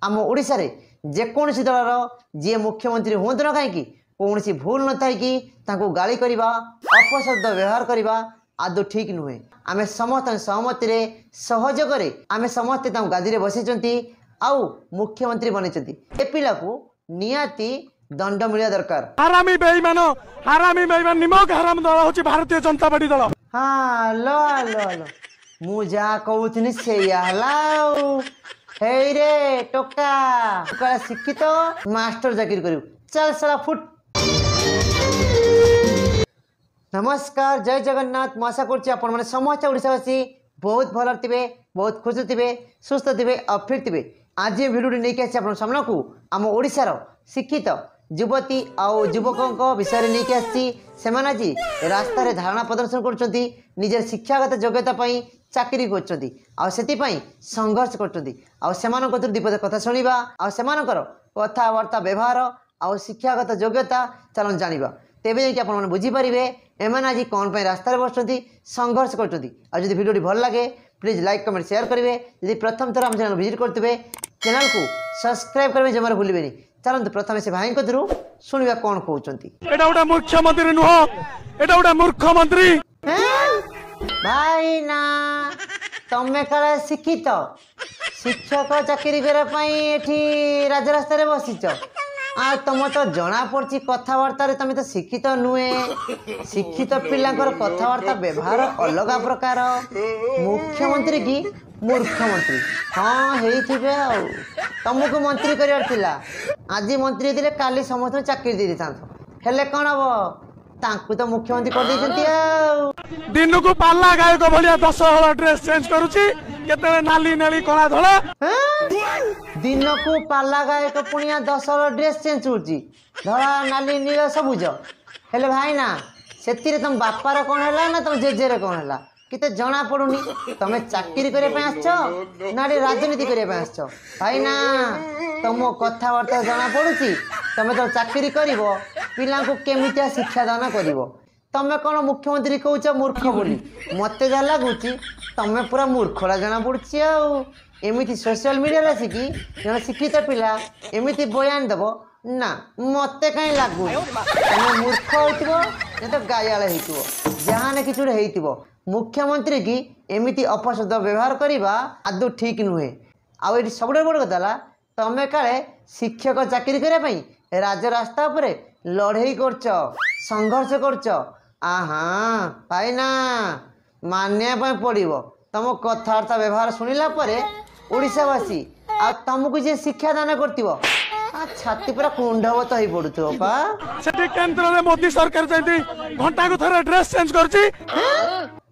आम ओडिशा रे जेकोसी दलर जी मुख्यमंत्री हूँ ना कहीं कौन भूल न था कि गाली करवा अपशब्द व्यवहार करवा आदौ ठीक नुहे। आम समस्त सहमति सहयोग आम समस्ते गादी में बसई आउ मुख्यमंत्री बनई ए पिला को निहाती दंड मिलवा दरकार। हरामी बेईमान निमक हराम दल हूँ भारतीय जनता पार्टी दल। हाँ लो लो लो मु जा कहूनी से रे टोका शिक्षित मास्टर चाकरी करू चल साला फुट। नमस्कार जय जगन्नाथ। मैं आशा कर समस्त ओडावासी बहुत भल थे, बहुत खुश थे, सुस्थ थे और फिट थे। आज ये भिडियो नहीं आसी सामना को आम ओडिशार शिक्षित युवती आउ युवकों विषय नहीं आसी आज रास्ता धारणा प्रदर्शन कर निजर शिक्षागत योग्यता चाकरी कर संघर्ष कर दीपद कथा शुणा आर कथबार्ता व्यवहार आउ शिक्षागत योग्यता चलन जाना तेज जाकि आप बुझीपारे एम आज कौन पर रास्तार बस संघर्ष कर भिडियो भल लगे प्लीज लाइक कमेंट शेयर करेंगे। यदि प्रथम थर आम चैनल विजिट करते चैनल को सब्सक्राइब करेंगे जमार भूलें। चलते प्रथम से भाई को शुणा कौन कहते मुख्यमंत्री नुह एटा मूर्खमंत्री भाई ना तमें काले शिक्षित शिक्षक चाकरी करने राजरास्तार बसीच आ तुम तो जना पड़ी कथबार्ता तुम तो शिक्षित नुहे। शिक्षित पिलांकर कथबार्ता व्यवहार अलग प्रकार मुख्यमंत्री की मूर्खमंत्री हाँ होइथिबे आ तुमको मंत्री करियार आज मंत्री दिले काली समस्त चाकरी दे देता हेले कौन हम तांकु तो मुख्यमंत्री कर देछंती दिन को पाला गायक भलिया 10 हल ड्रेस चेंज करूची केते नाली नाली कणा धळा दिन को पाला गायक पुनिया 10 हल ड्रेस चेंज होची धळा नाली नील सबुज हेले भाई ना सेतिरे तुम बापार कौन हैला ना तुम जेजेरे कौन हैला किते जना पड़ुनी तमे चाकरी करने आसछ ना राजनीति करने आसछ भाई ना तुम कथबार्ता जना पड़ुची तमे तो चाकरी कर पिला केमितिया शिक्षादान कर तमें कौन मुख्यमंत्री कौच मूर्ख बोली मत जहाँ लगुच तमें पूरा मूर्खरा जना पड़ी आमती सोशल मीडिया आसिकी जन शिक्षित पिला एमती बयान देव ना मत कहीं लगुच तुम मूर्ख हो तो गायाल हो जहाँ कि हो मुख्यमंत्री की एमती अपशब्द व्यवहार करवा आदौ ठीक नुहे। आउ सब बड़ कथा तमें काले शिक्षक चाकरी करने राजरास्ता पर लड़े कर संघर्ष कर भाई ना मानिया पड़ो तुम कथबार्ता व्यवहार शुणिला ओडिशावासी आ तुमको जी शिक्षा दान कर छाती पूरा कुंडवत हो पड़ो पा केंद्र में मोदी सरकार घंटा को थोड़ा ड्रेस चेंज कर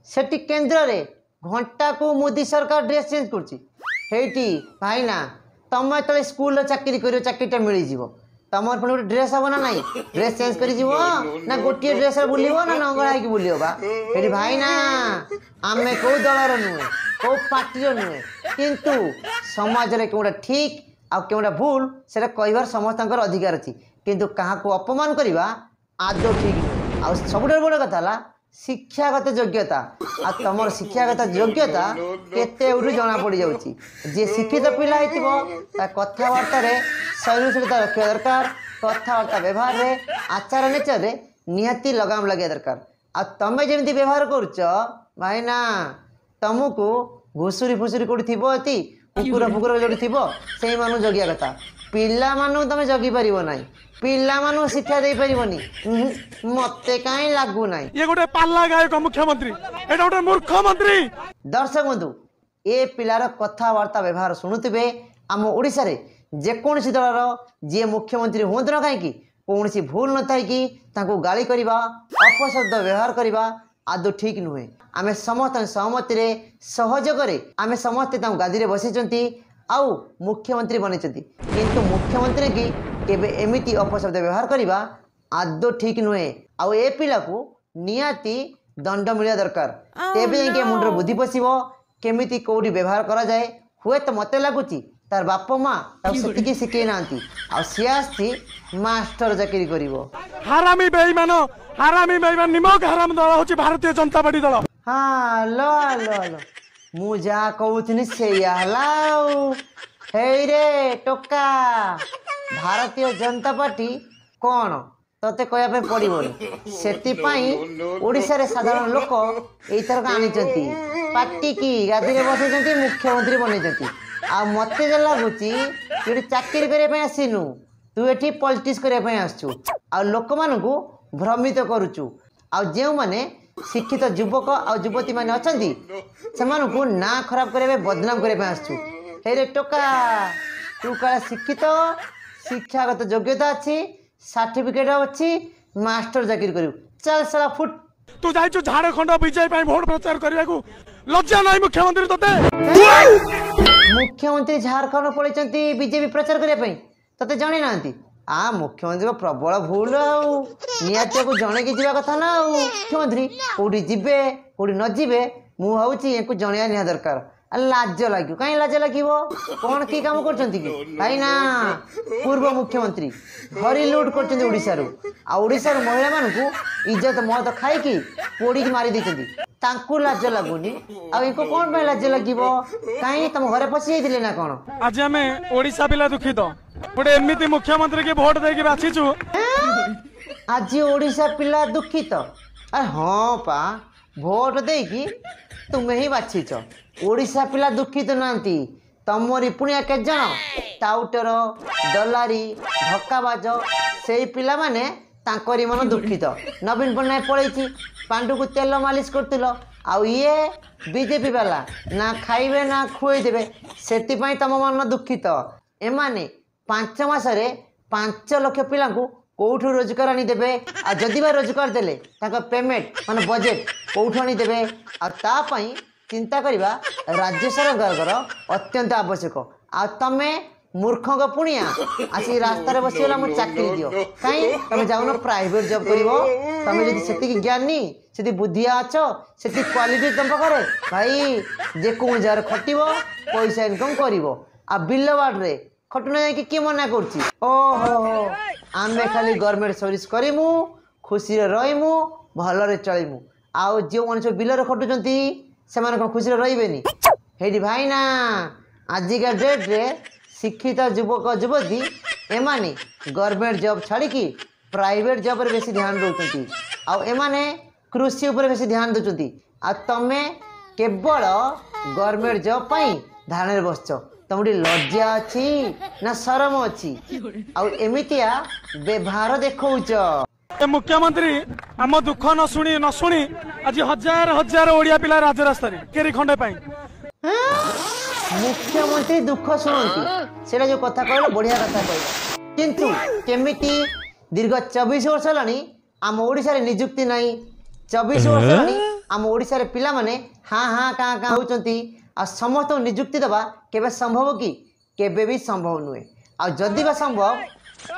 सेठी केंद्र रे घंटा को मोदी सरकार ड्रेस चेंज करती भाई ना तुम तो स्कूल चाकरी कर चाकरीटा मिल जाव तुम पुणी ड्रेस हम ना नहीं ड्रेस चेंज कर ना गोटे ड्रेस बुल ना नंगला है बुल भाई ना आम कौ दलर नुहे कौ पार्टी नुहे किंतु समाज में क्योंटा ठीक आ क्योंटा भूल से कहबार समस्त अधिकार अच्छी किंतु क्या अपमान करवा आदौ ठीक नुहे। आ सब बड़ कथा शिक्षागत योग्यता आ तुम शिक्षागत योग्यता केते जना पड़ जाऊँगी जी शिक्षित पिला कथबार्ता सहिष्णुता रखा दरकार कथबार्ता व्यवहार रे आचार नेचर रे निहाती लगाम लगे दरकार आ तमें जमी व्यवहार करुच भाई ना तुमको घुसुरी फुसुरी कौटी थी कुकुर फुकुर जो थी से मानू जगिया कथा पिला मानू तुम जगी पार ना पिला मानू शिक्षा दे पारनी मत कहीं लगुना ये गोटे पाला गायक मुख्यमंत्री एटा गोटे मूर्खमंत्री। दर्शक बंधु ए पिलार कथबार्ता व्यवहार शुणुवे आम ओडिशा रे जेकोसी दलर जी मुख्यमंत्री हूँ ना कहीं कौन भूल न था कि गाली करवा अपशब्द व्यवहार करवा आदौ ठीक नुहे। आम समस्त सहमति सहयोग आम समस्ते गादी में बसई आउ मुख्यमंत्री बनई किंतु मुख्यमंत्री की केबे एमिति अपशब्द व्यवहार करवा आदौ ठीक नुहे। आउ ए पिला को निहाती दंड मिलवा दरकार तेज जाकि मुंडर बुद्धि पशिब केमिति कौटी व्यवहार करा जाए हुए तो मत लगुच तार बाप माँ से शिखे ना सी आसी मास्टर चाकरी कर हरामी बेईमान निमक हराम दल हूँ भारतीय जनता पार्टी दल। हाँ लो लो लो मु जा कहूनी से हेई रे टोका भारतीय जनता पार्टी कौन तोते कहया पड़ोनी से ओडिशा रे साधारण लोक एथरक आनी पार्टी की गादी में बसई मुख्यमंत्री बनई आ मत लगुच ये चाकरी करने आसीनु तू ये पॉलिटिक्स करने आसचु आ लोक मान भ्रमित करुचु आ जो मैंने शिक्षित युवक आ युवती मैंने अच्छा से ना खराब करने बदनाम करने आसचु हे टोका तू क्या शिक्षित शिक्षागत योग्यता अच्छी सर्टिफिकेट अच्छी मास्टर चाकरी करू चल साला फुट तू जाइछु झारखंड बीजेपी भोट प्रचार करने को लज्जा नहीं मुख्यमंत्री तोते मुख्यमंत्री झारखंड पड़े बीजेपी प्रचार करने तोते जानी ना आ मुख्यमंत्री को प्रबल भूल आते को जन की जावा कथा ना मुख्यमंत्री कौटी जीवे कौटी न जीवे मुझे जनवा निहा दरकार लाज लगे कहीं लाज लगे कौन कि काम कर ना पूर्व मुख्यमंत्री हरी लुट कर महिला मानू इज्जत मत खाई पोड़ी मारी देती लाज लगुनि आको कौन लाज लगे कहीं तुम घरे पशि जाइए ना कौन आज आम ओडिशा पिला दुखित गोटे एमती मुख्यमंत्री की भोट देके बाछीचु आज ओडिशा पिला दुखित अरे हाँ पा भोट देकी तुम्हें ही बाछीच ओडिशा पिला दुखित नांती तमरी पुणिया के जन टाउटर डलारी धक्काबाज से पिला माने तांकरी मन दुखित नवीन पट्टनायक पड़े पांडु को तेल मालिश करतिल आ ये बीजेपी वाला ना खाइबे ना खुएदेवे से तम मन दुखित एमाने 5 मासरे 5 लाख पिला कौठू रोजगार आनी देबे आ जदि बा रोजगार देले ताका पेमेंट माने बजेट कौठू आनी देबे आ ता पई चिंता करिबा राज्य सरकार अत्यंत आवश्यक आ तमे मूर्ख पुणिया आसी रास्तार बसगला मो चाकरी दियो कहीं तुम जाऊन प्राइवेट जॉब करिवो तमे जदि सेति ज्ञानी सेति बुद्धिया अच्छो सेति क्वालिटी तुम पाखरे भाई जे कोन जार खटिवो पैसा इनकम करिवो आ बिल वार्ड रे खटुना जाई कि मना करछि ओहो आमे खाली गवर्नमेंट सर्विस करिमु खुशी रे रहिमु भलो रे चलिमु आ जो मनुष्य बिल रे खटुचंती से खुशी रही हेडी भाई ना आजिका डेट रे शिक्षित युवक युवती एमाने गवर्नमेंट जॉब छाड़ी प्राइवेट जॉब रे बेसी ध्यान दौरान आने कृषि उपर बेसी ध्यान दौरान आ तमे केवल गवर्नमेंट जॉब पाई धारण बसच तुम लज्जा अच्छी ना शरम अच्छी आमतिया व्यवहार देखौच मुख्यमंत्री आम दुख न शुणी आज हजार हजार ओडिया पिला राजरास्ता केरी खंडे पाई मुख्यमंत्री दुख शुणती से जो कथा कहल बढ़िया कथा कह किंतु केमिति दीर्घ 24 वर्ष है आम ओडिशा रे निजुक्ति नहीं 24 वर्ष है आम ओडिशा रे पिला माने हाँ हाँ कहाँ कहाँ होचंती आ समस्त निजुक्ति दबा केबे संभव कि केबे भी संभव नुहे आ जदि बा संभव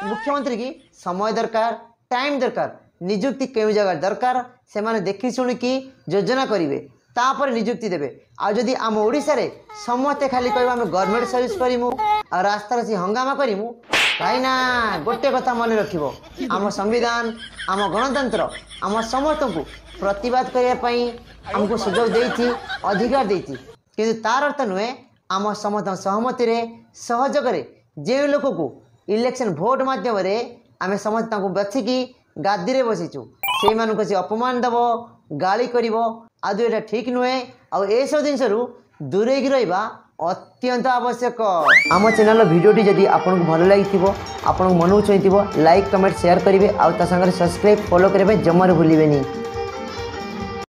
मुख्यमंत्री की समय दरकार टाइम दरकार निजुक्ति केउ जगह दरकार से माने देखी शुणिकी योजना करेंगे तापर निजुक्ति देवे आ जदि आम ओडिशा रे समस्ते खाली कहबा आम गवर्नमेंट सर्विस करिमु आ रास्ता से हंगामा करिमु भाई ना गोटे कथा मन रखिबो आम संविधान आम गणतंत्र आम समस्त को प्रतिवाद करने आमको सुजोग देती अधिकार देती किंतु तार अर्थ नुहे आम समस्त सहमति रे सहयोग रे जे लोक को इलेक्शन भोट माध्यम रे आम समस्त बाछिकी गादी रे बसीचु से मानक से अपमान दब गाली कर आदि एटा ठीक नुहे आ सब जिन दूरे रहा अत्यंत आवश्यक आम चैनल भिडियोटी जदि आपको भल लगी आपन मन छुई लाइक कमेंट शेयर करेंगे आ सब्सक्राइब फॉलो करने जमार भूलें।